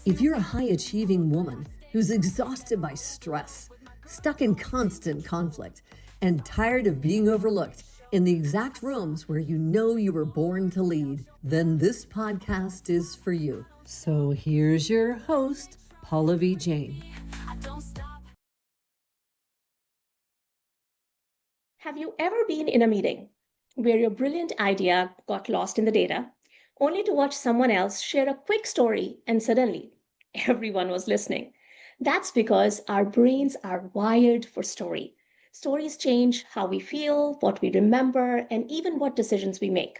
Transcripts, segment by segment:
If you're a high-achieving woman who's exhausted by stress, stuck in constant conflict, and tired of being overlooked in the exact rooms where you know you were born to lead, then this podcast is for you. So here's your host, Pallavi Jain. Have you ever been in a meeting where your brilliant idea got lost in the data, only to watch someone else share a quick story and suddenly everyone was listening? That's because our brains are wired for story. Stories change how we feel, what we remember, and even what decisions we make.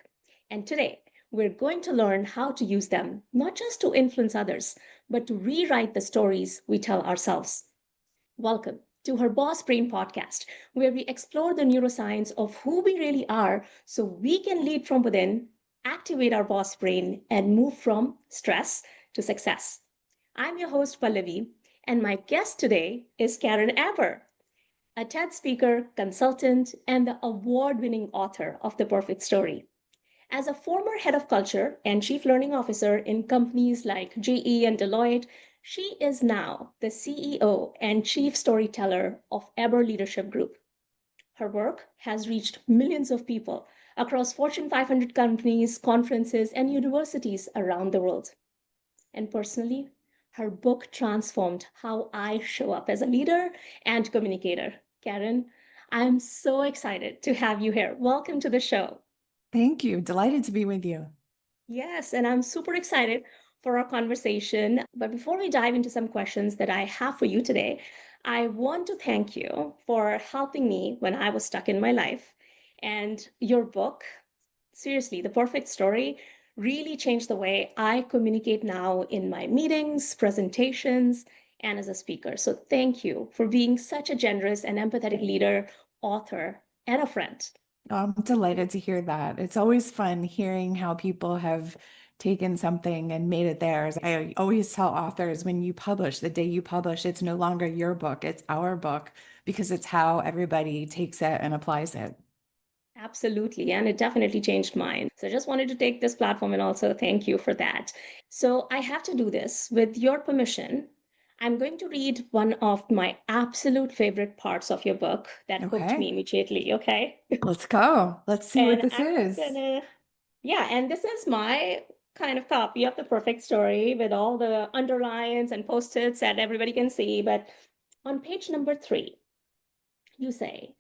And today, we're going to learn how to use them, not just to influence others, but to rewrite the stories we tell ourselves. Welcome to her Boss Brain podcast, where we explore the neuroscience of who we really are so we can lead from within, activate our boss brain, and move from stress to success. I'm your host, Pallavi, and my guest today is Karen Eber, a TED speaker, consultant, and the award winning author of The Perfect Story. As a former head of culture and chief learning officer in companies like GE and Deloitte, she is now the CEO and chief storyteller of Eber Leadership Group. Her work has reached millions of people across Fortune 500 companies, conferences, and universities around the world. And personally, her book transformed how I show up as a leader and communicator. Karen, I'm so excited to have you here. Welcome to the show. Thank you. Delighted to be with you. Yes, and I'm super excited for our conversation. But before we dive into some questions that I have for you today, I want to thank you for helping me when I was stuck in my life. And your book, seriously, The Perfect Story, really changed the way I communicate now in my meetings, presentations, and as a speaker. So thank you for being such a generous and empathetic leader, author, and a friend. I'm delighted to hear that. It's always fun hearing how people have taken something and made it theirs. I always tell authors when you publish, the day you publish, it's no longer your book, it's our book, because it's how everybody takes it and applies it. Absolutely. And it definitely changed mine. So I just wanted to take this platform and also thank you for that. So I have to do this with your permission. I'm going to read one of my absolute favorite parts of your book that hooked me Okay, immediately. Okay. let's go. Let's see what And this I'm is. gonna, yeah, and this is my kind of copy of the perfect story with all the underlines and post-its that everybody can see. But on page number 3, you say,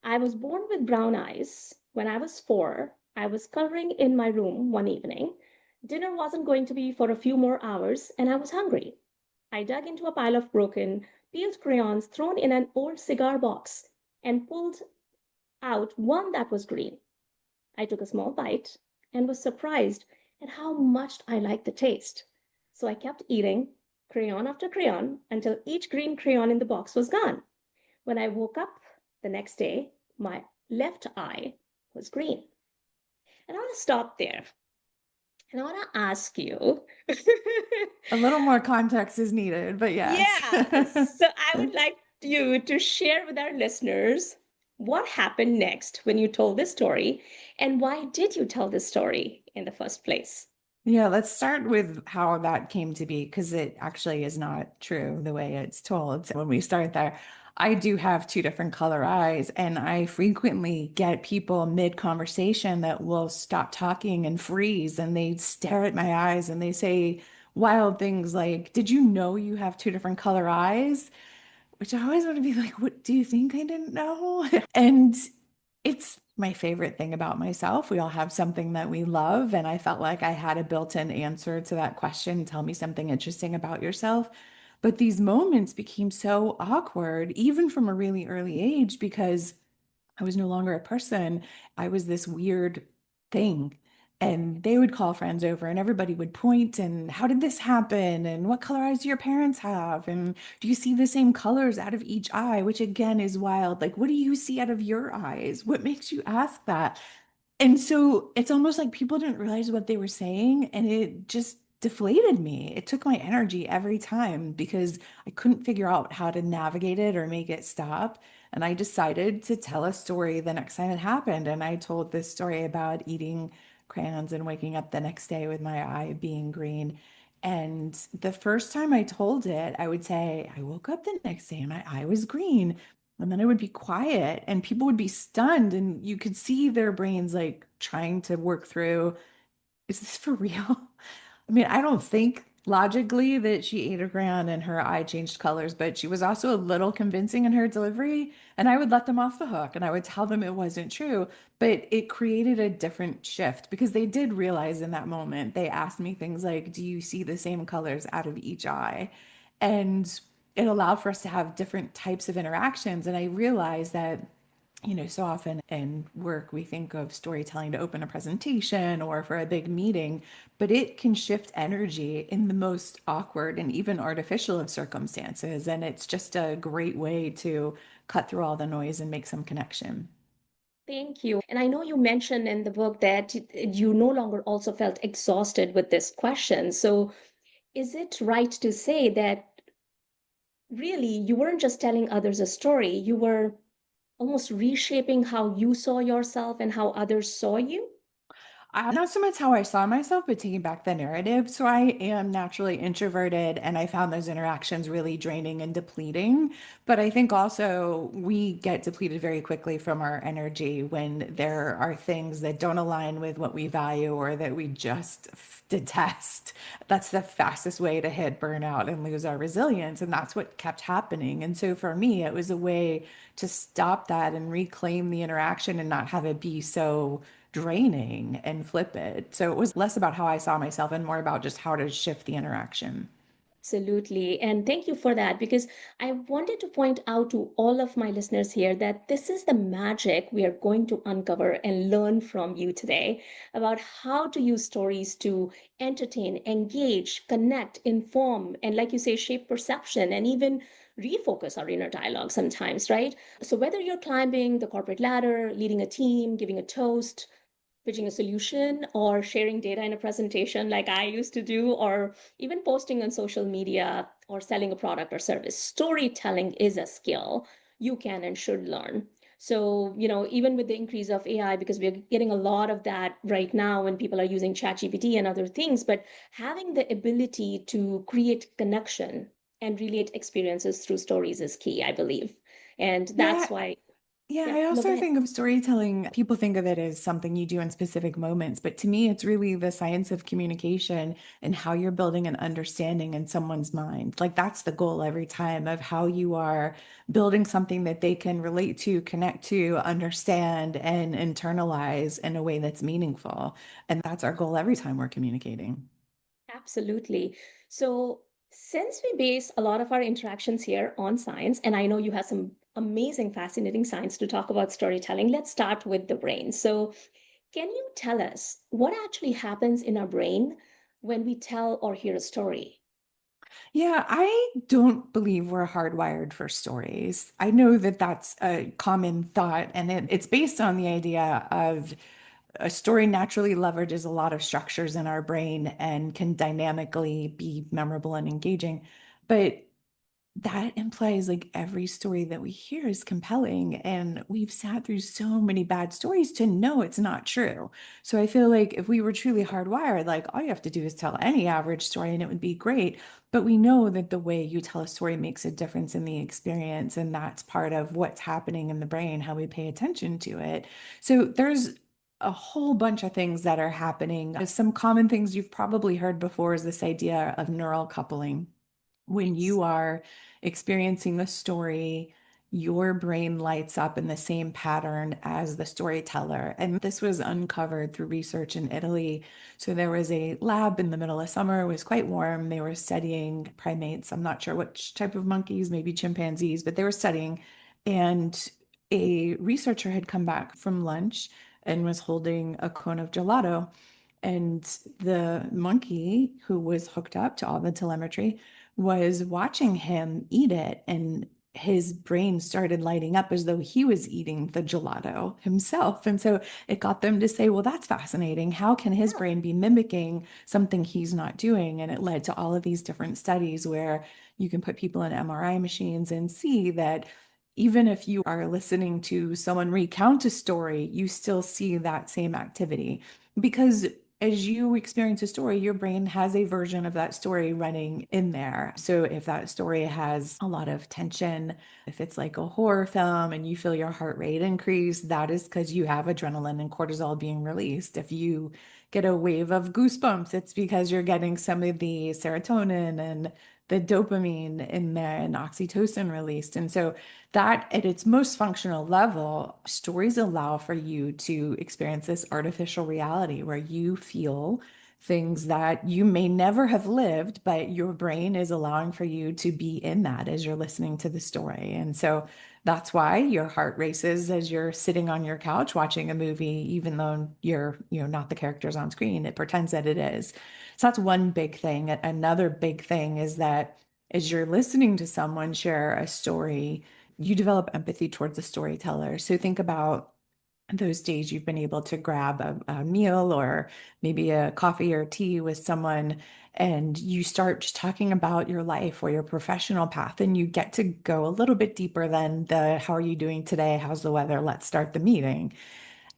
I was born with brown eyes. When I was 4, I was coloring in my room one evening. Dinner wasn't going to be for a few more hours, and I was hungry. I dug into a pile of broken, peeled crayons thrown in an old cigar box and pulled out one that was green. I took a small bite and was surprised at how much I liked the taste. So I kept eating, crayon after crayon, until each green crayon in the box was gone. When I woke up the next day, my left eye was green. And I want to stop there. And I want to ask you. A little more context is needed, but yes. Yeah. So I would like you to share with our listeners what happened next when you told this story and why did you tell this story in the first place? Yeah, let's start with how that came to be because it actually is not true the way it's told. So when we start there, I do have two different color eyes, and I frequently get people mid-conversation that will stop talking and freeze and they stare at my eyes and they say wild things like, "Did you know you have two different color eyes?" Which I always want to be like, "What do you think I didn't know?" And it's my favorite thing about myself. We all have something that we love. And I felt like I had a built-in answer to that question. Tell me something interesting about yourself. But these moments became so awkward, even from a really early age, because I was no longer a person. I was this weird thing. And they would call friends over and everybody would point and how did this happen? And what color eyes do your parents have? And do you see the same colors out of each eye? Which again is wild. Like, what do you see out of your eyes? What makes you ask that? And so it's almost like people didn't realize what they were saying, and it just deflated me. It took my energy every time because I couldn't figure out how to navigate it or make it stop. And I decided to tell a story the next time it happened. And I told this story about eating crayons and waking up the next day with my eye being green. And the first time I told it, I would say, I woke up the next day and my eye was green. And then I would be quiet and people would be stunned. And you could see their brains like trying to work through, is this for real? I mean, I don't think logically that she ate a crayon and her eye changed colors, but she was also a little convincing in her delivery. And I would let them off the hook and I would tell them it wasn't true. But it created a different shift because they did realize in that moment, they asked me things like, do you see the same colors out of each eye? And it allowed for us to have different types of interactions. And I realized that so often in work, we think of storytelling to open a presentation or for a big meeting, but it can shift energy in the most awkward and even artificial of circumstances. And it's just a great way to cut through all the noise and make some connection. Thank you. And I know you mentioned in the book that you no longer also felt exhausted with this question. So is it right to say that really you weren't just telling others a story, you were almost reshaping how you saw yourself and how others saw you? Not so much how I saw myself, but taking back the narrative. So I am naturally introverted, and I found those interactions really draining and depleting. But I think also we get depleted very quickly from our energy when there are things that don't align with what we value or that we just detest. That's the fastest way to hit burnout and lose our resilience. And that's what kept happening. And so for me, it was a way to stop that and reclaim the interaction and not have it be so draining and flip it. So it was less about how I saw myself and more about just how to shift the interaction. Absolutely. And thank you for that, because I wanted to point out to all of my listeners here that this is the magic we are going to uncover and learn from you today about how to use stories to entertain, engage, connect, inform, and like you say, shape perception and even refocus our inner dialogue sometimes, right? So whether you're climbing the corporate ladder, leading a team, giving a toast, pitching a solution, or sharing data in a presentation like I used to do, or even posting on social media or selling a product or service. Storytelling is a skill you can and should learn. So, even with the increase of AI, because we're getting a lot of that right now when people are using ChatGPT and other things, but having the ability to create connection and relate experiences through stories is key, I believe. And that's Yeah, why, yeah, yeah, I no, go also ahead. think of storytelling. People think of it as something you do in specific moments, but to me, it's really the science of communication and how you're building an understanding in someone's mind. Like that's the goal every time of how you are building something that they can relate to, connect to, understand, and internalize in a way that's meaningful. And that's our goal every time we're communicating. Absolutely. So, since we base a lot of our interactions here on science, and I know you have some amazing, fascinating science to talk about storytelling, let's start with the brain. So, can you tell us what actually happens in our brain when we tell or hear a story? Yeah, I don't believe we're hardwired for stories. I know that that's a common thought, and it's based on the idea of a story naturally leverages a lot of structures in our brain and can dynamically be memorable and engaging. But that implies like every story that we hear is compelling. And we've sat through so many bad stories to know it's not true. So I feel like if we were truly hardwired, like all you have to do is tell any average story and it would be great. But we know that the way you tell a story makes a difference in the experience. And that's part of what's happening in the brain, how we pay attention to it. So there's a whole bunch of things that are happening. Some common things you've probably heard before is this idea of neural coupling. When Yes. you are experiencing a story, your brain lights up in the same pattern as the storyteller. And this was uncovered through research in Italy. So there was a lab in the middle of summer, it was quite warm. They were studying primates. I'm not sure which type of monkeys, maybe chimpanzees, but they were studying. And a researcher had come back from lunch and was holding a cone of gelato. And the monkey who was hooked up to all the telemetry was watching him eat it, and his brain started lighting up as though he was eating the gelato himself. And so it got them to say, well, that's fascinating. How can his Yeah. brain be mimicking something he's not doing? And it led to all of these different studies where you can put people in MRI machines and see that even if you are listening to someone recount a story, you still see that same activity because as you experience a story, your brain has a version of that story running in there. So if that story has a lot of tension, if it's like a horror film and you feel your heart rate increase, that is because you have adrenaline and cortisol being released. If you get a wave of goosebumps, it's because you're getting some of the serotonin and the dopamine in there and oxytocin released. And so that at its most functional level, stories allow for you to experience this artificial reality where you feel things that you may never have lived, but your brain is allowing for you to be in that as you're listening to the story. And so that's why your heart races as you're sitting on your couch watching a movie, even though you're, not the characters on screen. It pretends that it is. So that's one big thing. Another big thing is that as you're listening to someone share a story, you develop empathy towards the storyteller. So think about those days you've been able to grab a meal or maybe a coffee or tea with someone, and you start just talking about your life or your professional path, and you get to go a little bit deeper than the how are you doing today? How's the weather? Let's start the meeting.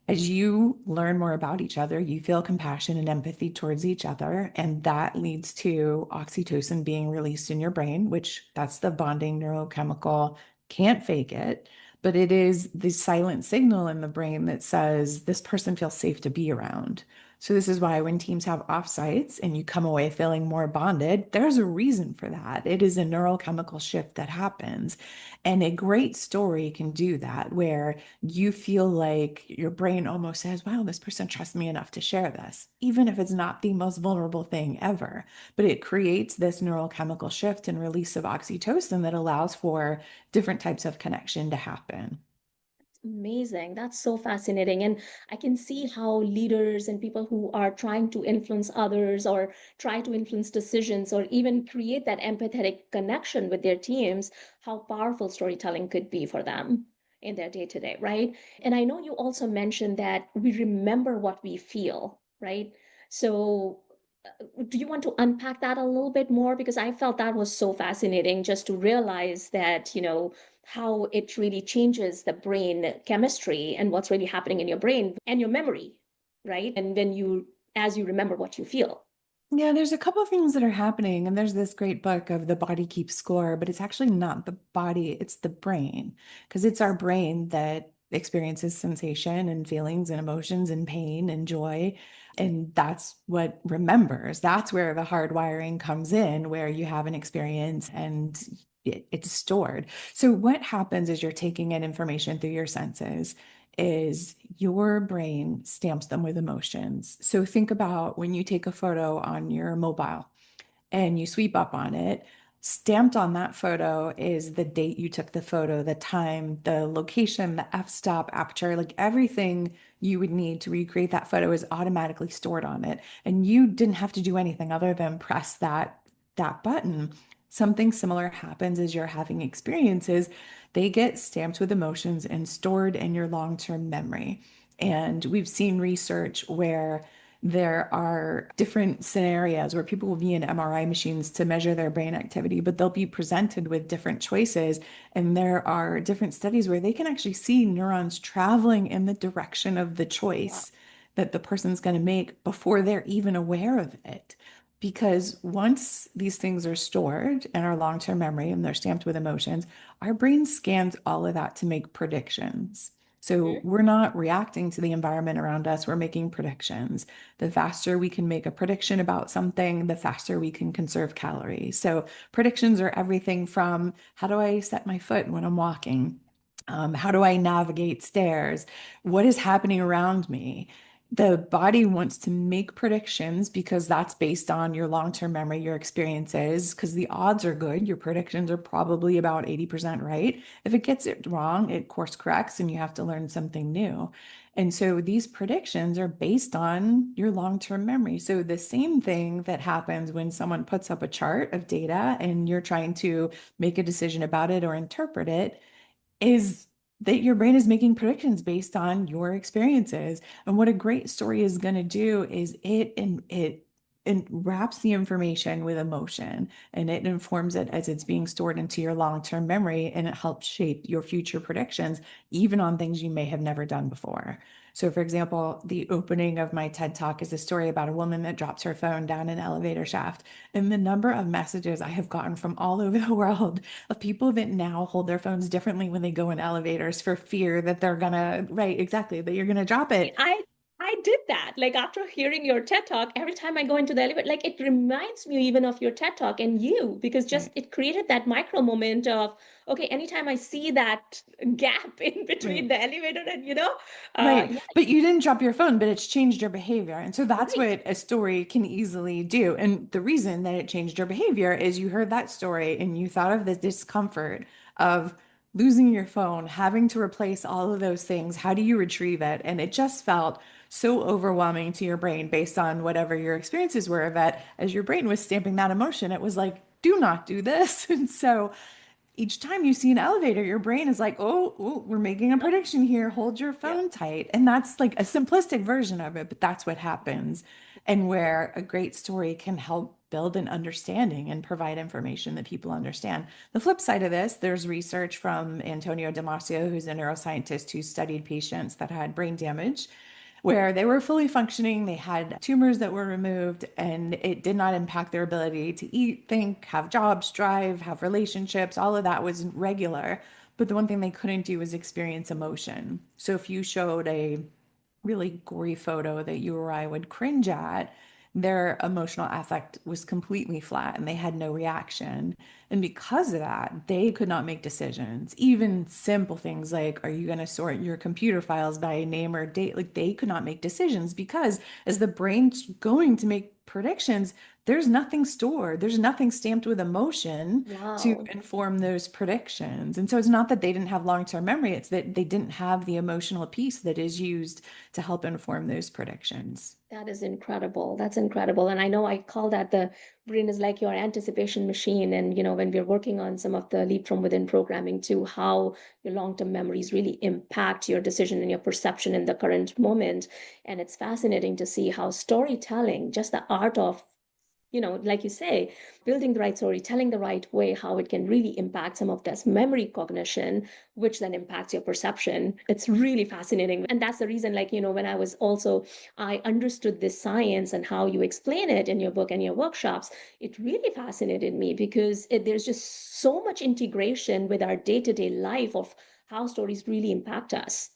As you learn more about each other, you feel compassion and empathy towards each other. And that leads to oxytocin being released in your brain, which that's the bonding neurochemical, can't fake it, but it is the silent signal in the brain that says this person feels safe to be around. So this is why when teams have offsites and you come away feeling more bonded, there's a reason for that. It is a neurochemical shift that happens. And a great story can do that, where you feel like your brain almost says, wow, this person trusts me enough to share this, even if it's not the most vulnerable thing ever. But it creates this neurochemical shift and release of oxytocin that allows for different types of connection to happen. Amazing. That's so fascinating. And I can see how leaders and people who are trying to influence others or try to influence decisions or even create that empathetic connection with their teams, how powerful storytelling could be for them in their day to day, right? And I know you also mentioned that we remember what we feel, right? So, do you want to unpack that a little bit more? Because I felt that was so fascinating just to realize that, how it really changes the brain chemistry and what's really happening in your brain and your memory, right? And when as you remember what you feel. Yeah, there's a couple of things that are happening, and there's this great book of The Body Keeps Score, but it's actually not the body, it's the brain, because it's our brain that experiences sensation and feelings and emotions and pain and joy. And that's what remembers. That's where the hardwiring comes in, where you have an experience and it's stored. So, what happens is you're taking in information through your senses is your brain stamps them with emotions. So think about when you take a photo on your mobile and you sweep up on it, stamped on that photo is the date you took the photo, the time, the location, the f-stop, aperture, like everything you would need to recreate that photo is automatically stored on it. And you didn't have to do anything other than press that button. Something similar happens as you're having experiences. They get stamped with emotions and stored in your long-term memory. And we've seen research where there are different scenarios where people will be in MRI machines to measure their brain activity, but they'll be presented with different choices. And there are different studies where they can actually see neurons traveling in the direction of the choice that the person's going to make before they're even aware of it. Because once these things are stored in our long term memory and they're stamped with emotions, our brain scans all of that to make predictions. So Mhm. we're not reacting to the environment around us, we're making predictions. The faster we can make a prediction about something, the faster we can conserve calories. So predictions are everything from how do I set my foot when I'm walking? How do I navigate stairs? What is happening around me? The body wants to make predictions because that's based on your long-term memory, your experiences, because the odds are good. Your predictions are probably about 80% right. If it gets it wrong, it course corrects and you have to learn something new. And so these predictions are based on your long-term memory. So the same thing that happens when someone puts up a chart of data and you're trying to make a decision about it or interpret it is that your brain is making predictions based on your experiences. And what a great story is going to do is it wraps the information with emotion and it informs it as it's being stored into your long-term memory, and it helps shape your future predictions, even on things you may have never done before. So, for example, the opening of my TED Talk is a story about a woman that drops her phone down an elevator shaft. And the number of messages I have gotten from all over the world of people that now hold their phones differently when they go in elevators for fear that they're gonna, right, exactly, that you're gonna drop it. I did that. Like after hearing your TED Talk, every time I go into the elevator, like it reminds me even of your TED Talk and you, because just Right, it created that micro moment of, okay, anytime I see that gap in between right. the elevator and, Right. yeah, But you didn't drop your phone, but it's changed your behavior. And so that's right. what a story can easily do. And the reason that it changed your behavior is you heard that story and you thought of the discomfort of losing your phone, having to replace all of those things. How do you retrieve it? And it just felt so overwhelming to your brain based on whatever your experiences were that as your brain was stamping that emotion, it was like, do not do this. And so each time you see an elevator, your brain is like, oh, we're making a Yep, prediction here. Hold your yep. phone tight. And that's like a simplistic version of it, but that's what happens. And where a great story can help build an understanding and provide information that people understand. The flip side of this, there's research from Antonio Damasio, who's a neuroscientist who studied patients that had brain damage where they were fully functioning, they had tumors that were removed, and it did not impact their ability to eat, think, have jobs, drive, have relationships. All of that was regular. But the one thing they couldn't do was experience emotion. So if you showed a really gory photo that you or I would cringe at, their emotional affect was completely flat and they had no reaction. And because of that, they could not make decisions. Even simple things like, are you going to sort your computer files by name or date? Like they could not make decisions because as the brain's going to make predictions, there's nothing stored, there's nothing stamped with emotion to Wow. inform those predictions. And so it's not that they didn't have long-term memory, it's that they didn't have the emotional piece that is used to help inform those predictions. That is incredible. That's incredible. And I know I call that the brain is like your anticipation machine. And, when we're working on some of the leap from within programming too, how your long-term memories really impact your decision and your perception in the current moment. And it's fascinating to see how storytelling, just the art of like you say, building the right story, telling the right way, how it can really impact some of this memory cognition, which then impacts your perception. It's really fascinating. And that's the reason, like, when I understood this science and how you explain it in your book and your workshops, it really fascinated me because there's just so much integration with our day to day life of how stories really impact us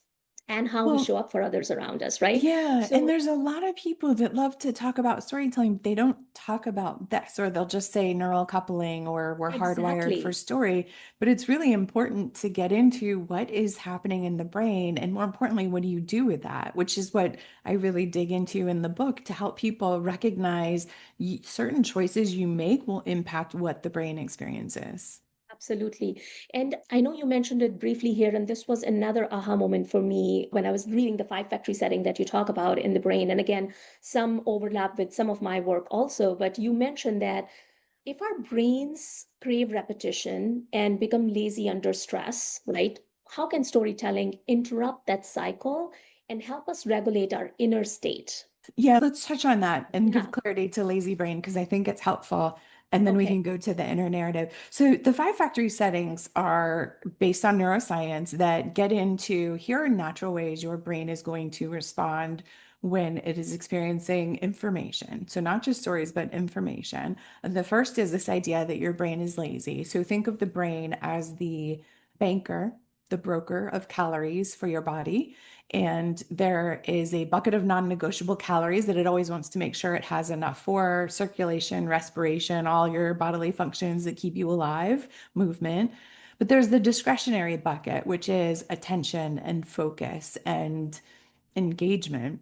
and how we Well, show up for others around us, right? yeah, and So, there's a lot of people that love to talk about storytelling. They don't talk about this, or they'll just say neural coupling or we're hardwired for exactly. story. But it's really important to get into what is happening in the brain, and more importantly, what do you do with that? Which is what I really dig into in the book to help people recognize certain choices you make will impact what the brain experiences. Absolutely. And I know you mentioned it briefly here, and this was another aha moment for me when I was reading the five factory setting that you talk about in the brain. And again, some overlap with some of my work also, but you mentioned that if our brains crave repetition and become lazy under stress, right? How can storytelling interrupt that cycle and help us regulate our inner state? Yeah, let's touch on that and give Yeah. clarity to lazy brain because I think it's helpful. And then we Okay. can go to the inner narrative. So, the five factory settings are based on neuroscience that get into here are natural ways your brain is going to respond when it is experiencing information. So, not just stories, but information. And the first is this idea that your brain is lazy. So, think of the brain as the banker, the broker of calories for your body, and there is a bucket of non-negotiable calories that it always wants to make sure it has enough for circulation, respiration, all your bodily functions that keep you alive, movement. But there's the discretionary bucket, which is attention and focus and engagement,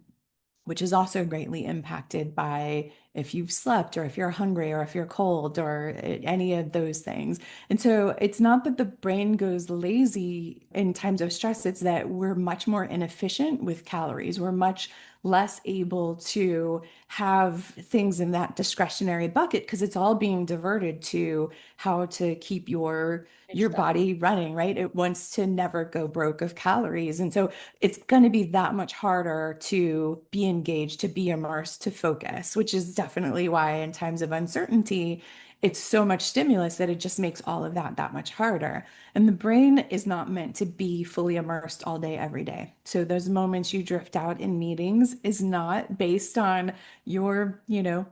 which is also greatly impacted by if you've slept or if you're hungry or if you're cold or any of those things. And so it's not that the brain goes lazy in times of stress, it's that we're much more inefficient with calories. We're much less able to have things in that discretionary bucket because it's all being diverted to how to keep your Stuff. body running, right? It wants to never go broke of calories. And so it's going to be that much harder to be engaged, to be immersed, to focus, which is definitely why in times of uncertainty it's so much stimulus that it just makes all of that much harder. And the brain is not meant to be fully immersed all day, every day. So those moments you drift out in meetings is not based on your,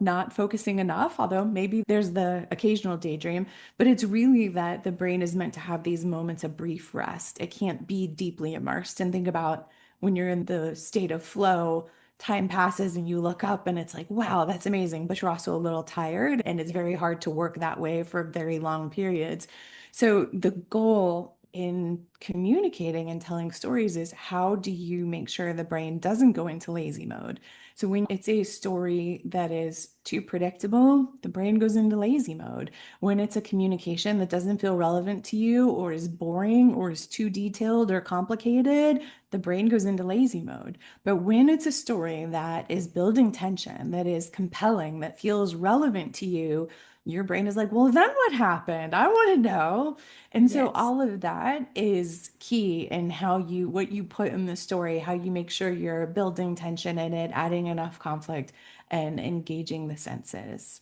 not focusing enough, although maybe there's the occasional daydream, but it's really that the brain is meant to have these moments of brief rest. It can't be deeply immersed. And think about when you're in the state of flow, time passes and you look up and it's like, wow, that's amazing. But you're also a little tired and it's very hard to work that way for very long periods. So the goal in communicating and telling stories is how do you make sure the brain doesn't go into lazy mode? So when it's a story that is too predictable, the brain goes into lazy mode. When it's a communication that doesn't feel relevant to you or is boring or is too detailed or complicated, the brain goes into lazy mode. But when it's a story that is building tension, that is compelling, that feels relevant to you, your brain is like, well, then what happened? I want to know. And so Yes. all of that is key in what you put in the story, how you make sure you're building tension in it, adding enough conflict and engaging the senses.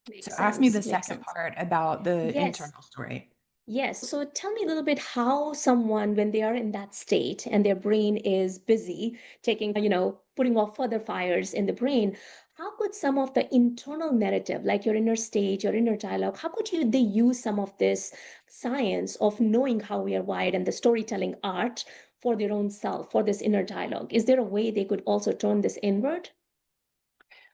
So Makes ask me the sense. Makes second sense. part about the Yes. internal story. Yes. So tell me a little bit how someone, when they are in that state and their brain is busy taking, putting off further fires in the brain, how could some of the internal narrative, like your inner state, your inner dialogue, how could they use some of this science of knowing how we are wired and the storytelling art for their own self, for this inner dialogue? Is there a way they could also turn this inward?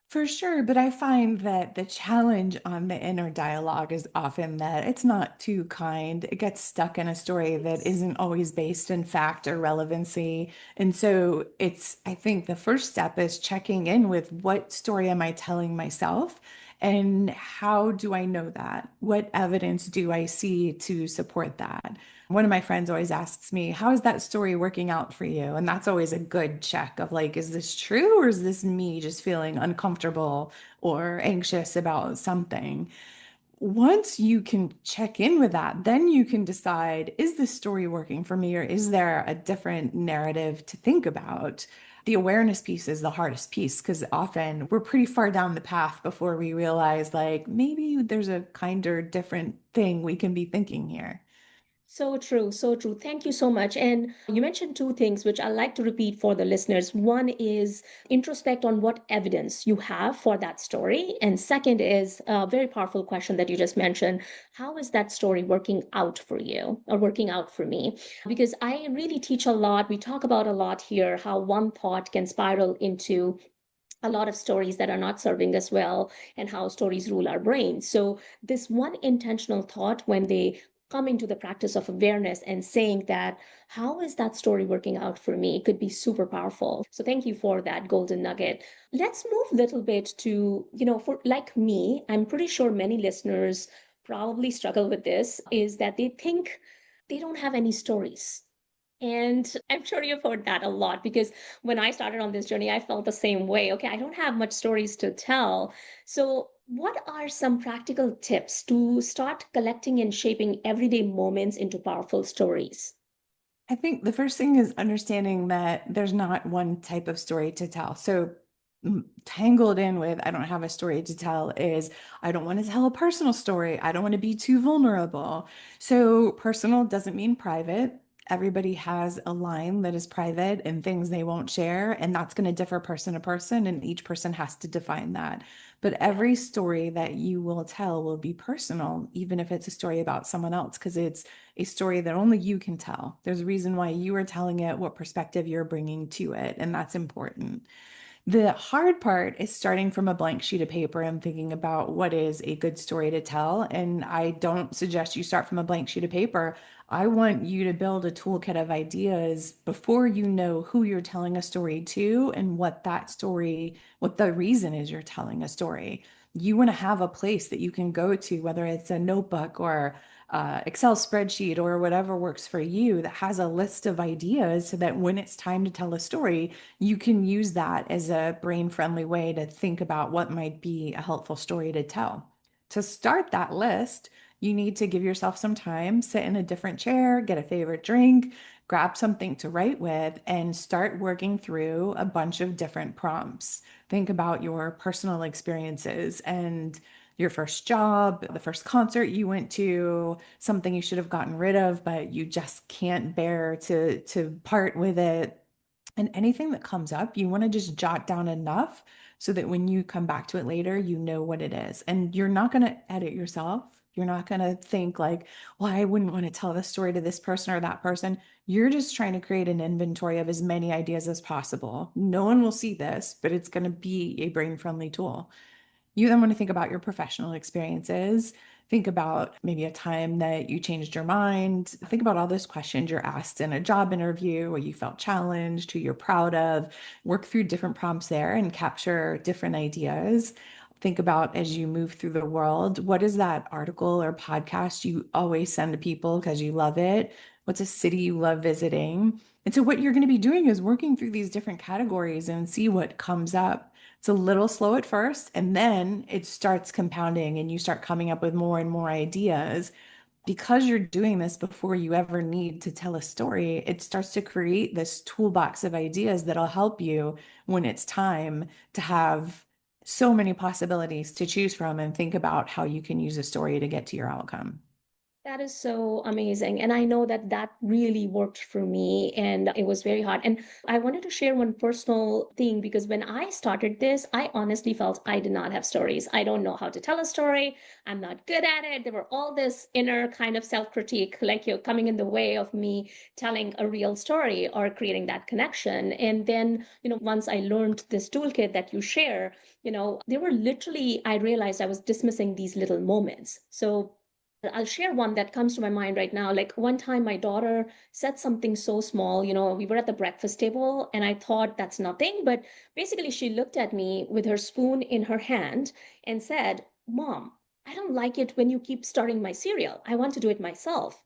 For sure, but I find that the challenge on the inner dialogue is often that it's not too kind. It gets stuck in a story that Yes. isn't always based in fact or relevancy. And so I think the first step is checking in with what story am I telling myself? And how do I know that? What evidence do I see to support that? One of my friends always asks me, how is that story working out for you? And that's always a good check of like, is this true or is this me just feeling uncomfortable or anxious about something? Once you can check in with that, then you can decide, is this story working for me or is there a different narrative to think about? The awareness piece is the hardest piece because often we're pretty far down the path before we realize, like, maybe there's a kinder, different thing we can be thinking here. So true, so true. Thank you so much. And you mentioned two things which I like to repeat for the listeners. One is introspect on what evidence you have for that story. And second is a very powerful question that you just mentioned. How is that story working out for you or working out for me? Because I really teach a lot. We talk about a lot here how one thought can spiral into a lot of stories that are not serving us well and how stories rule our brains. So, this one intentional thought, when they come into the practice of awareness and saying that, how is that story working out for me, could be super powerful. So, thank you for that golden nugget. Let's move a little bit to, for like me, I'm pretty sure many listeners probably struggle with this, is that they think they don't have any stories. And I'm sure you've heard that a lot because when I started on this journey, I felt the same way. Okay, I don't have much stories to tell. So, what are some practical tips to start collecting and shaping everyday moments into powerful stories? I think the first thing is understanding that there's not one type of story to tell. So, tangled in with, I don't have a story to tell, is I don't want to tell a personal story. I don't want to be too vulnerable. So, personal doesn't mean private. Everybody has a line that is private and things they won't share. And that's going to differ person to person. And each person has to define that. But Yeah. every story that you will tell will be personal, even if it's a story about someone else, because it's a story that only you can tell. There's a reason why you are telling it, what perspective you're bringing to it, and that's important. The hard part is starting from a blank sheet of paper and thinking about what is a good story to tell. And I don't suggest you start from a blank sheet of paper. I want you to build a toolkit of ideas before you know who you're telling a story to and what that story, what the reason is you're telling a story. You want to have a place that you can go to, whether it's a notebook or Excel spreadsheet or whatever works for you, that has a list of ideas so that when it's time to tell a story, you can use that as a brain friendly way to think about what might be a helpful story to tell. To start that list, you need to give yourself some time, sit in a different chair, get a favorite drink, grab something to write with, and start working through a bunch of different prompts. Think about your personal experiences and your first job, the first concert you went to, something you should have gotten rid of, but you just can't bear to part with it. And anything that comes up, you want to just jot down enough so that when you come back to it later, you know what it is. And you're not going to edit yourself. You're not going to think like, well, I wouldn't want to tell this story to this person or that person. You're just trying to create an inventory of as many ideas as possible. No one will see this, but it's going to be a brain-friendly tool. You then want to think about your professional experiences. Think about maybe a time that you changed your mind. Think about all those questions you're asked in a job interview where you felt challenged, who you're proud of. Work through different prompts there and capture different ideas. Think about as you move through the world, what is that article or podcast you always send to people because you love it? What's a city you love visiting? And so, what you're going to be doing is working through these different categories and see what comes up. It's a little slow at first, and then it starts compounding and you start coming up with more and more ideas. Because you're doing this before you ever need to tell a story, it starts to create this toolbox of ideas that'll help you when it's time to have so many possibilities to choose from and think about how you can use a story to get to your outcome. That is so amazing. And I know that that really worked for me and it was very hard. And I wanted to share one personal thing because when I started this, I honestly felt I did not have stories. I don't know how to tell a story. I'm not good at it. There were all this inner kind of self-critique, like you're coming in the way of me telling a real story or creating that connection. And then, once I learned this toolkit that you share, they were literally, I realized I was dismissing these little moments. So I'll share one that comes to my mind right now. Like one time, my daughter said something so small. We were at the breakfast table, and I thought that's nothing. But basically, she looked at me with her spoon in her hand and said, "Mom, I don't like it when you keep stirring my cereal. I want to do it myself."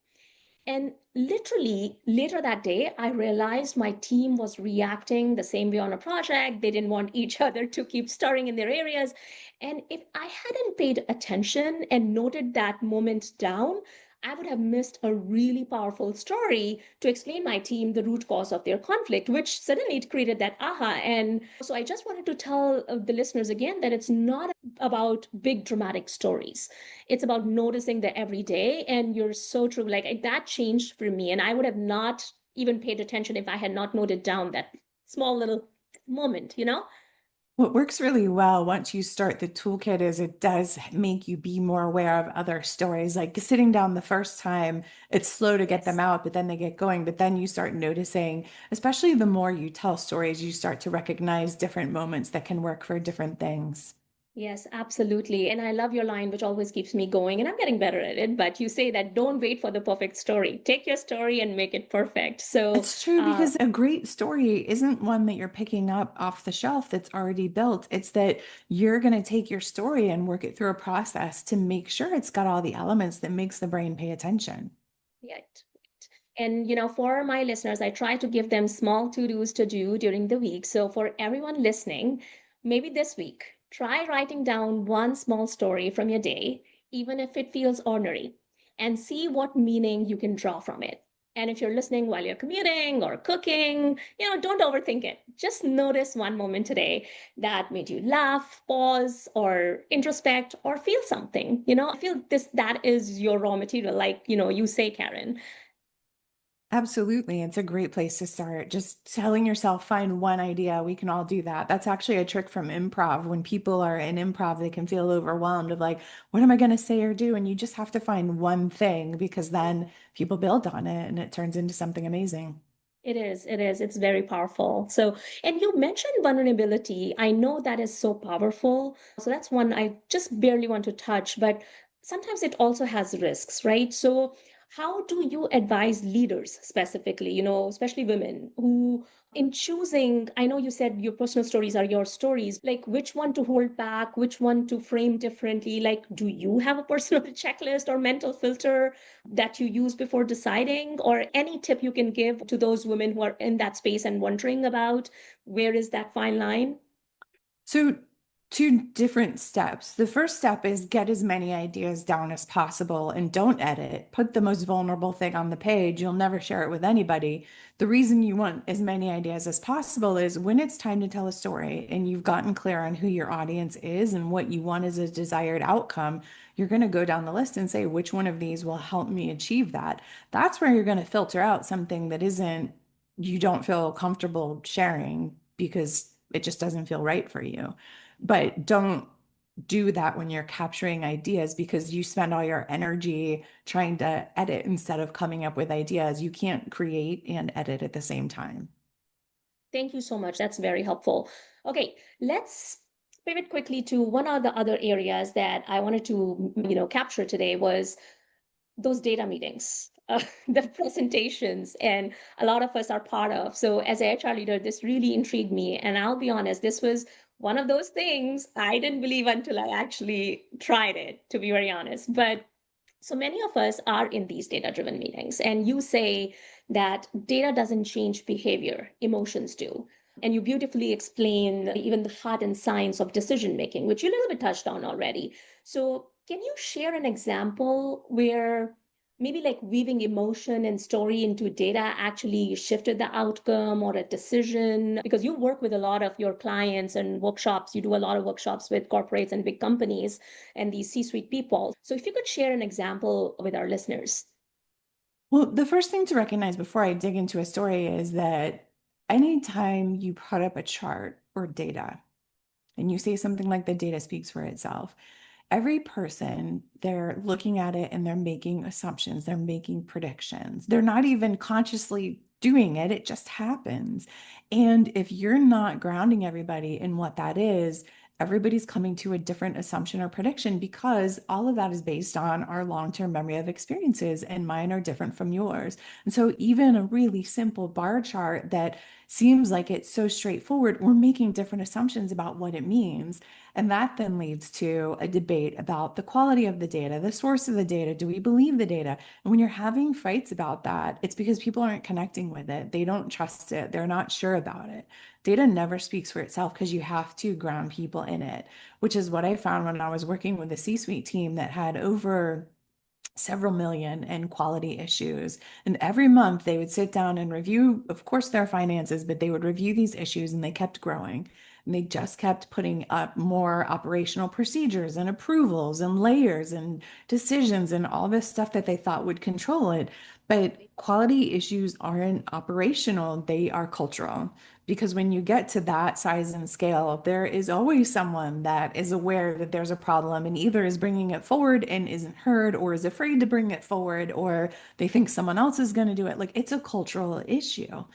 And literally later that day, I realized my team was reacting the same way on a project. They didn't want each other to keep stirring in their areas. And if I hadn't paid attention and noted that moment down, I would have missed a really powerful story to explain my team the root cause of their conflict, which suddenly it created that aha. And so I just wanted to tell the listeners again that it's not about big dramatic stories. It's about noticing the everyday. And you're so true. Like that changed for me. And I would have not even paid attention if I had not noted down that small little moment. What works really well once you start the toolkit is it does make you be more aware of other stories. Like sitting down the first time, it's slow to get them Yes. out, but then they get going. But then you start noticing, especially the more you tell stories, you start to recognize different moments that can work for different things. Yes, absolutely. And I love your line, which always keeps me going. And I'm getting better at it. But you say that don't wait for the perfect story. Take your story and make it perfect. So, It's true because a great story isn't one that you're picking up off the shelf that's already built. It's that you're going to take your story and work it through a process to make sure it's got all the elements that makes the brain pay attention. yeah. And for my listeners, I try to give them small to-dos to do during the week. So for everyone listening, maybe this week, try writing down one small story from your day, even if it feels ordinary, and see what meaning you can draw from it. And if you're listening while you're commuting or cooking, don't overthink it. Just notice one moment today that made you laugh, pause, or introspect, or feel something. I feel that is your raw material, like you say, Karen. Absolutely. It's a great place to start. Just telling yourself, find one idea. We can all do that. That's actually a trick from improv. When people are in improv, they can feel overwhelmed of like, what am I going to say or do? And you just have to find one thing because then people build on it and it turns into something amazing. It is, it is. It's very powerful. So, and you mentioned vulnerability. I know that is so powerful. So that's one I just barely want to touch, but sometimes it also has risks, right? So, how do you advise leaders specifically, especially women who in choosing, I know you said your personal stories are your stories, like which one to hold back, which one to frame differently? Like, do you have a personal checklist or mental filter that you use before deciding, or any tip you can give to those women who are in that space and wondering about where is that fine line? So two different steps. The first step is get as many ideas down as possible and don't edit. Put the most vulnerable thing on the page. You'll never share it with anybody. The reason you want as many ideas as possible is when it's time to tell a story and you've gotten clear on who your audience is and what you want as a desired outcome, you're going to go down the list and say, which one of these will help me achieve that? That's where you're going to filter out something that isn't, you don't feel comfortable sharing because it just doesn't feel right for you. But don't do that when you're capturing ideas because you spend all your energy trying to edit instead of coming up with ideas. You can't create and edit at the same time. Thank you so much. That's very helpful. Okay, let's pivot quickly to one of the other areas that I wanted to, capture today was those data meetings, the presentations, and a lot of us are part of. So as a HR leader, this really intrigued me. And I'll be honest, this was one of those things I didn't believe until I actually tried it, to be very honest. But so many of us are in these data driven meetings, and you say that data doesn't change behavior, emotions do. And you beautifully explain even the heart and science of decision making, which you a little bit touched on already. So, can you share an example where maybe like weaving emotion and story into data actually shifted the outcome or a decision? Because you work with a lot of your clients and workshops, you do a lot of workshops with corporates and big companies and these C-suite people. So if you could share an example with our listeners. Well, the first thing to recognize before I dig into a story is that anytime you put up a chart or data and you say something like the data speaks for itself, every person, they're looking at it and they're making assumptions, they're making predictions. They're not even consciously doing it, it just happens. And if you're not grounding everybody in what that is, everybody's coming to a different assumption or prediction because all of that is based on our long-term memory of experiences, and mine are different from yours. And so even a really simple bar chart that seems like it's so straightforward, we're making different assumptions about what it means. And that then leads to a debate about the quality of the data, the source of the data. Do we believe the data? And when you're having fights about that, it's because people aren't connecting with it. They don't trust it. They're not sure about it. Data never speaks for itself because you have to ground people in it, which is what I found when I was working with a C-suite team that had over several million in quality issues. And every month they would sit down and review, of course, their finances, but they would review these issues and they kept growing. And they just kept putting up more operational procedures and approvals and layers and decisions and all this stuff that they thought would control it. But quality issues aren't operational, they are cultural. Because when you get to that size and scale, there is always someone that is aware that there's a problem and either is bringing it forward and isn't heard, or is afraid to bring it forward, or they think someone else is going to do it. Like it's a cultural issue.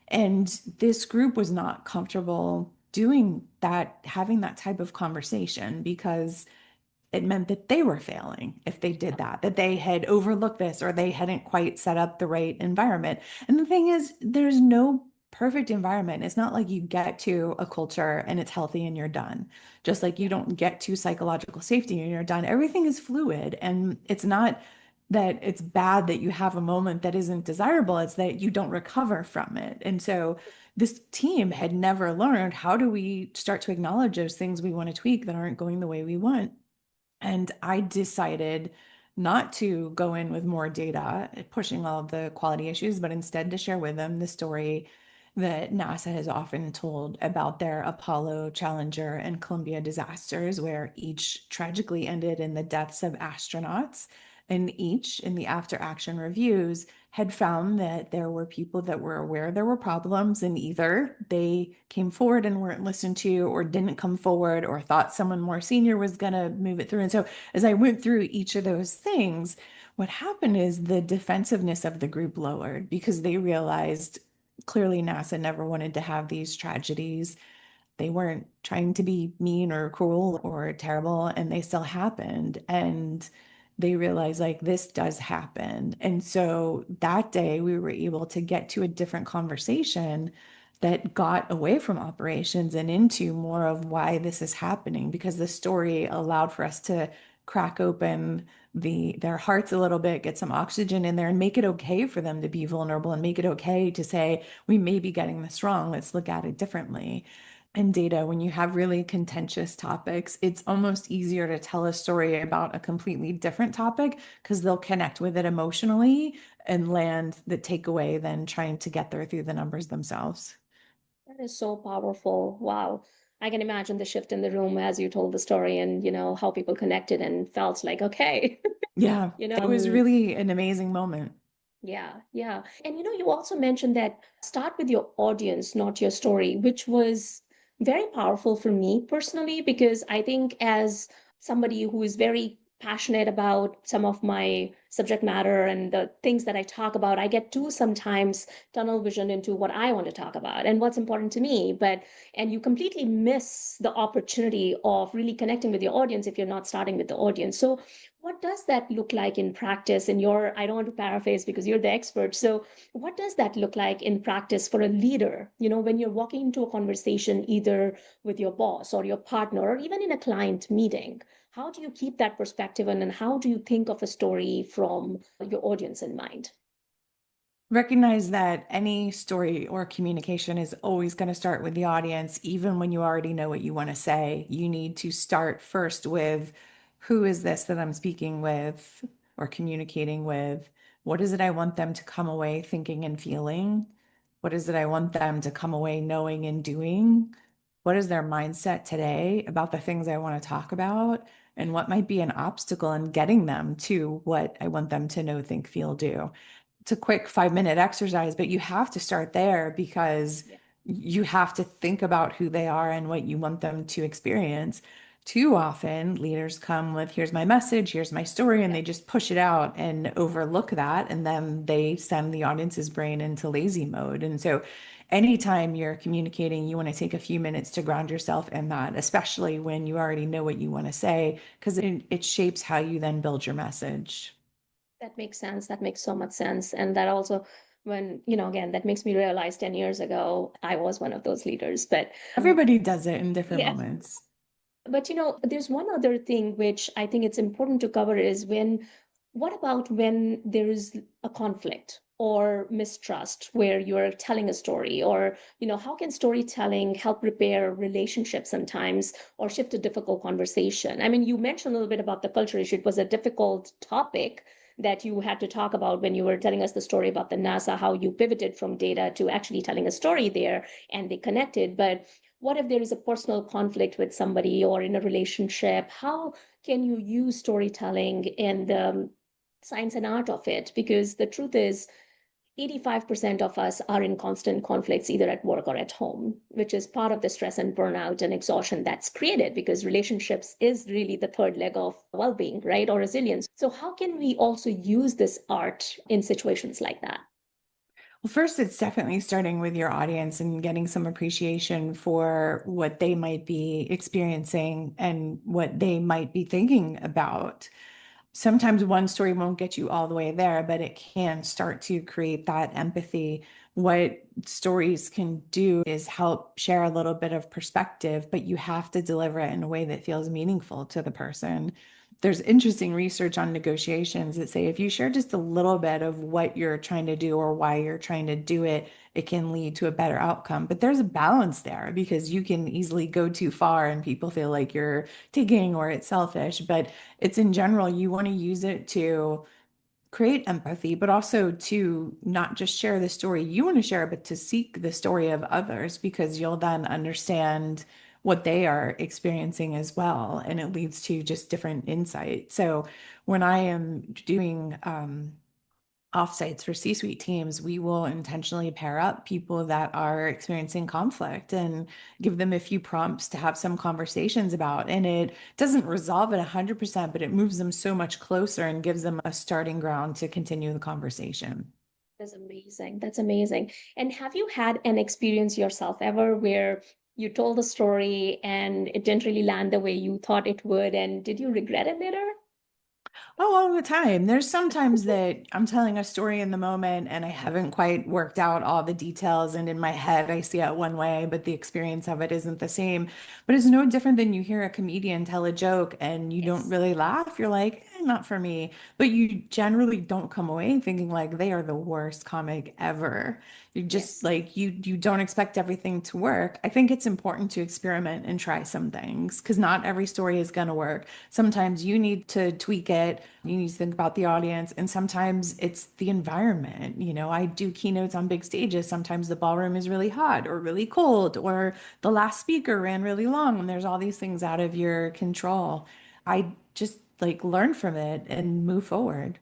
And this group was not comfortable doing that, having that type of conversation because it meant that they were failing if they did that, that they had overlooked this or they hadn't quite set up the right environment. And the thing is, there's no perfect environment. It's not like you get to a culture and it's healthy and you're done. Just like you don't get to psychological safety and you're done. Everything is fluid. And it's not that it's bad that you have a moment that isn't desirable, it's that you don't recover from it. And so this team had never learned, how do we start to acknowledge those things we want to tweak that aren't going the way we want? And I decided not to go in with more data, pushing all of the quality issues, but instead to share with them the story that NASA has often told about their Apollo, Challenger, and Columbia disasters, where each tragically ended in the deaths of astronauts. And each, in the after action reviews, had found that there were people that were aware there were problems, and either they came forward and weren't listened to, or didn't come forward, or thought someone more senior was going to move it through. And so, as I went through each of those things, what happened is the defensiveness of the group lowered because they realized clearly NASA never wanted to have these tragedies. They weren't trying to be mean or cruel or terrible, and they still happened. And they realized like this does happen. And so that day we were able to get to a different conversation that got away from operations and into more of why this is happening, because the story allowed for us to crack open their hearts a little bit, get some oxygen in there, and make it okay for them to be vulnerable, and make it okay to say, we may be getting this wrong, let's look at it differently. and data, when you have really contentious topics, it's almost easier to tell a story about a completely different topic because they'll connect with it emotionally and land the takeaway than trying to get there through the numbers themselves. That is so powerful. Wow. I can imagine the shift in the room as you told the story and, how people connected and felt like, okay, Yeah, you know, it was really an amazing moment. yeah, yeah. And you also mentioned that start with your audience, not your story, which was very powerful for me personally, because I think as somebody who is very passionate about some of my subject matter and the things that I talk about, I get too sometimes tunnel vision into what I want to talk about and what's important to me. And you completely miss the opportunity of really connecting with your audience if you're not starting with the audience. So what does that look like in practice in your, I don't want to paraphrase because you're the expert. So what does that look like in practice for a leader, when you're walking into a conversation, either with your boss or your partner, or even in a client meeting? How do you keep that perspective and how do you think of a story from your audience in mind? Recognize that any story or communication is always going to start with the audience, even when you already know what you want to say. You need to start first with who is this that I'm speaking with or communicating with? What is it I want them to come away thinking and feeling? What is it I want them to come away knowing and doing? What is their mindset today about the things I want to talk about? And what might be an obstacle in getting them to what I want them to know, think, feel, do? It's a quick 5-minute exercise, but you have to start there because Yeah. you have to think about who they are and what you want them to experience. Too often, leaders come with, here's my message, here's my story, and Yeah. they just push it out and overlook that. And then they send the audience's brain into lazy mode. And so, anytime you're communicating, you want to take a few minutes to ground yourself in that, especially when you already know what you want to say, because it shapes how you then build your message. That makes sense. That makes so much sense. And that also, when, again, that makes me realize 10 years ago, I was one of those leaders. But Everybody does it in different yeah, moments. but there's one other thing which I think it's important to cover is what about when there is a conflict or mistrust where you're telling a story, or, how can storytelling help repair relationships sometimes or shift a difficult conversation? I mean, you mentioned a little bit about the culture issue. It was a difficult topic that you had to talk about when you were telling us the story about the NASA, how you pivoted from data to actually telling a story there and they connected. But what if there is a personal conflict with somebody or in a relationship? How can you use storytelling and the science and art of it? Because the truth is, 85% of us are in constant conflicts, either at work or at home, which is part of the stress and burnout and exhaustion that's created because relationships is really the third leg of well being, right? Or resilience. So, how can we also use this art in situations like that? Well, first, it's definitely starting with your audience and getting some appreciation for what they might be experiencing and what they might be thinking about. Sometimes one story won't get you all the way there, but it can start to create that empathy. What stories can do is help share a little bit of perspective, but you have to deliver it in a way that feels meaningful to the person. There's interesting research on negotiations that say if you share just a little bit of what you're trying to do or why you're trying to do it, it can lead to a better outcome. But there's a balance there because you can easily go too far and people feel like you're taking or it's selfish. But it's in general, you want to use it to create empathy, but also to not just share the story you want to share, but to seek the story of others because you'll then understand what they are experiencing as well. And it leads to just different insight. So when I am doing offsites for C-suite teams, we will intentionally pair up people that are experiencing conflict and give them a few prompts to have some conversations about. And it doesn't resolve it 100%, but it moves them so much closer and gives them a starting ground to continue the conversation. That's amazing. That's amazing. And have you had an experience yourself ever where you told a story and it didn't really land the way you thought it would? And did you regret it later? Oh, all the time. There's sometimes that I'm telling a story in the moment and I haven't quite worked out all the details. And in my head, I see it one way, but the experience of it isn't the same. But it's no different than you hear a comedian tell a joke and you don't Yes. really laugh. You're like, not for me. But you generally don't come away thinking like they are the worst comic ever. You just Yes. like you don't expect everything to work. I think it's important to experiment and try some things because not every story is going to work. Sometimes you need to tweak it. You need to think about the audience, and sometimes it's the environment. I do keynotes on big stages. Sometimes the ballroom is really hot or really cold, or the last speaker ran really long, and there's all these things out of your control. I just like learn from it and move forward.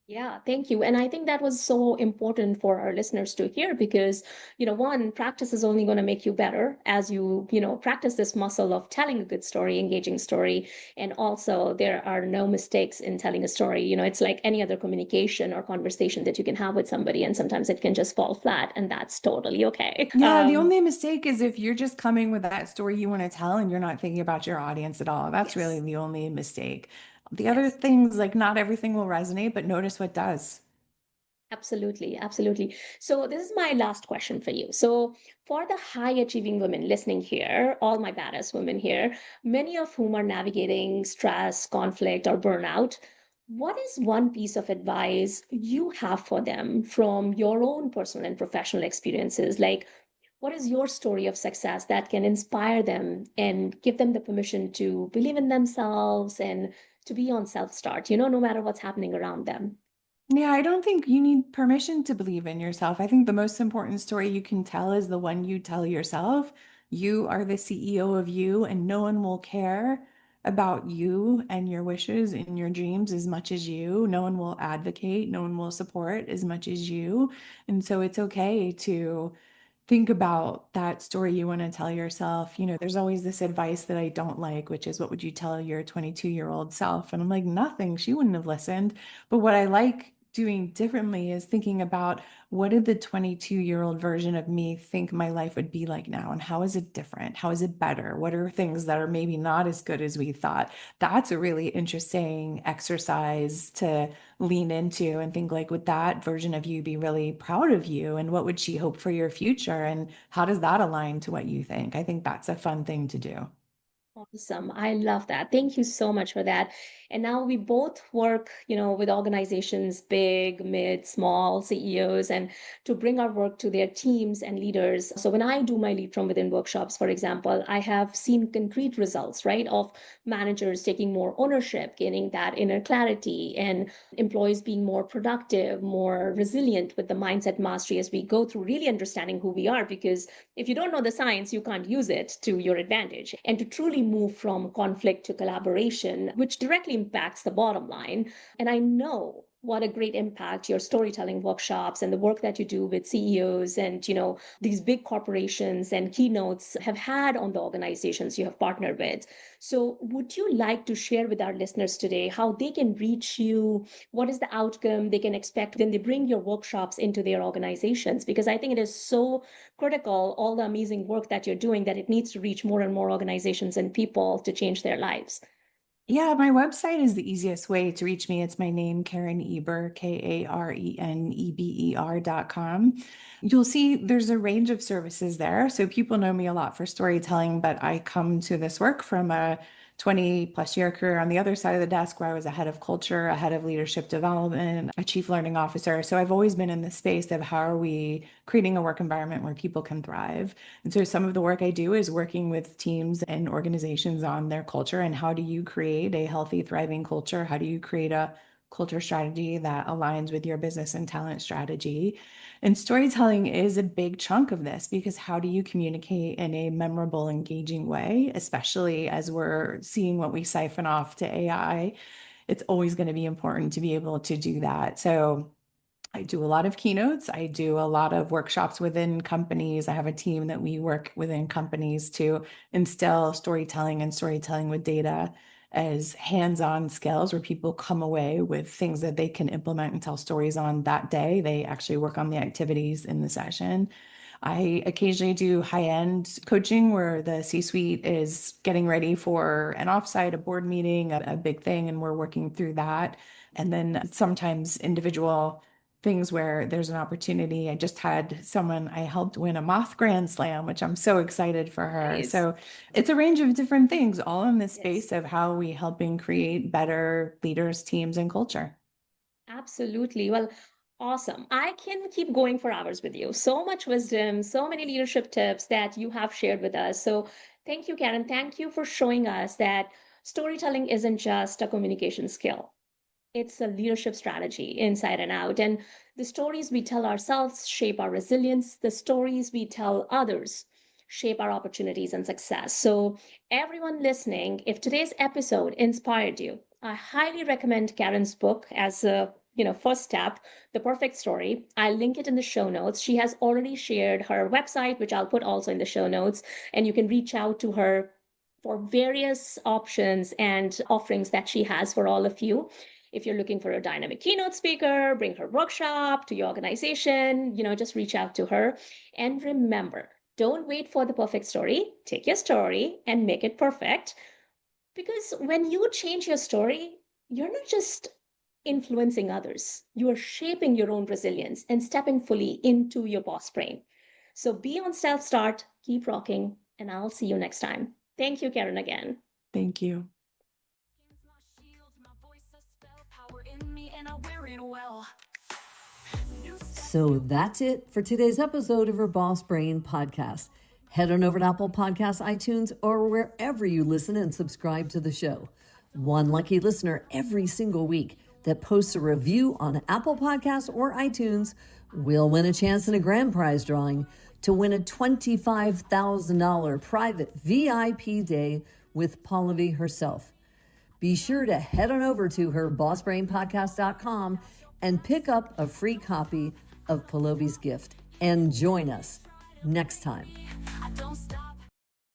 Yeah, thank you. And I think that was so important for our listeners to hear because, one, practice is only going to make you better as you practice this muscle of telling a good story, engaging story. And also, there are no mistakes in telling a story. It's like any other communication or conversation that you can have with somebody, and sometimes it can just fall flat, and that's totally okay. Yeah, the only mistake is if you're just coming with that story you want to tell and you're not thinking about your audience at all. That's really Yes, the only mistake. The other yes. things, like not everything will resonate, but notice what does. Absolutely, absolutely. So, this is my last question for you. So, for the high achieving women listening here, all my badass women here, many of whom are navigating stress, conflict, or burnout, what is one piece of advice you have for them from your own personal and professional experiences? Like, what is your story of success that can inspire them and give them the permission to believe in themselves and to be on self start, no matter what's happening around them? Yeah, I don't think you need permission to believe in yourself. I think the most important story you can tell is the one you tell yourself. You are the CEO of you, and no one will care about you and your wishes and your dreams as much as you. No one will advocate, no one will support as much as you. And so it's okay to think about that story you want to tell yourself. There's always this advice that I don't like, which is what would you tell your 22-year-old self? And I'm like, nothing. She wouldn't have listened. But what I like doing differently is thinking about what did the 22-year-old version of me think my life would be like now? And how is it different? How is it better? What are things that are maybe not as good as we thought? That's a really interesting exercise to lean into and think like, would that version of you be really proud of you? And what would she hope for your future? And how does that align to what you think? I think that's a fun thing to do. Awesome. I love that. Thank you so much for that. And now we both work, with organizations, big, mid, small CEOs, and to bring our work to their teams and leaders. So when I do my lead from within workshops, for example, I have seen concrete results, right, of managers taking more ownership, gaining that inner clarity, and employees being more productive, more resilient with the mindset mastery as we go through really understanding who we are. Because if you don't know the science, you can't use it to your advantage. And to truly move from conflict to collaboration, which directly impacts the bottom line. And I know what a great impact your storytelling workshops and the work that you do with CEOs and these big corporations and keynotes have had on the organizations you have partnered with. So would you like to share with our listeners today how they can reach you? What is the outcome they can expect when they bring your workshops into their organizations? Because I think it is so critical, all the amazing work that you're doing, that it needs to reach more and more organizations and people to change their lives. Yeah, my website is the easiest way to reach me. It's my name, Karen Eber, KarenEber.com. You'll see there's a range of services there. So people know me a lot for storytelling, but I come to this work from a 20 plus year career on the other side of the desk where I was a head of culture, a head of leadership development, a chief learning officer. So I've always been in the space of how are we creating a work environment where people can thrive. And so some of the work I do is working with teams and organizations on their culture and how do you create a healthy, thriving culture? How do you create a culture strategy that aligns with your business and talent strategy? And storytelling is a big chunk of this because how do you communicate in a memorable, engaging way, especially as we're seeing what we siphon off to AI? It's always going to be important to be able to do that. So I do a lot of keynotes. I do a lot of workshops within companies. I have a team that we work within companies to instill storytelling and storytelling with data as hands-on skills where people come away with things that they can implement and tell stories on that day. They actually work on the activities in the session. I occasionally do high-end coaching where the C-suite is getting ready for an offsite, a board meeting, a big thing, and we're working through that. And then sometimes individual things where there's an opportunity. I just had someone I helped win a Moth Grand Slam, which I'm so excited for her. Nice. So it's a range of different things, all in the Yes. space of how we helping create better leaders, teams, and culture. Absolutely. Well, awesome. I can keep going for hours with you. So much wisdom, so many leadership tips that you have shared with us. So thank you, Karen. Thank you for showing us that storytelling isn't just a communication skill. It's a leadership strategy inside and out. And the stories we tell ourselves shape our resilience. The stories we tell others shape our opportunities and success. So, everyone listening, if today's episode inspired you, I highly recommend Karen's book as a first step, The Perfect Story. I'll link it in the show notes. She has already shared her website, which I'll put also in the show notes, and you can reach out to her for various options and offerings that she has for all of you. If you're looking for a dynamic keynote speaker, bring her workshop to your organization, just reach out to her. And remember, don't wait for the perfect story. Take your story and make it perfect. Because when you change your story, you're not just influencing others, you are shaping your own resilience and stepping fully into your boss brain. So be on stealth start, keep rocking, and I'll see you next time. Thank you, Karen, again. Thank you. So that's it for today's episode of her Boss Brain podcast. Head on over to Apple Podcasts, iTunes, or wherever you listen and subscribe to the show. One lucky listener every single week that posts a review on Apple Podcasts or iTunes will win a chance in a grand prize drawing to win a $25,000 private VIP day with Pallavi herself. Be sure to head on over to her bossbrainpodcast.com and pick up a free copy of Pallavi's gift and join us next time.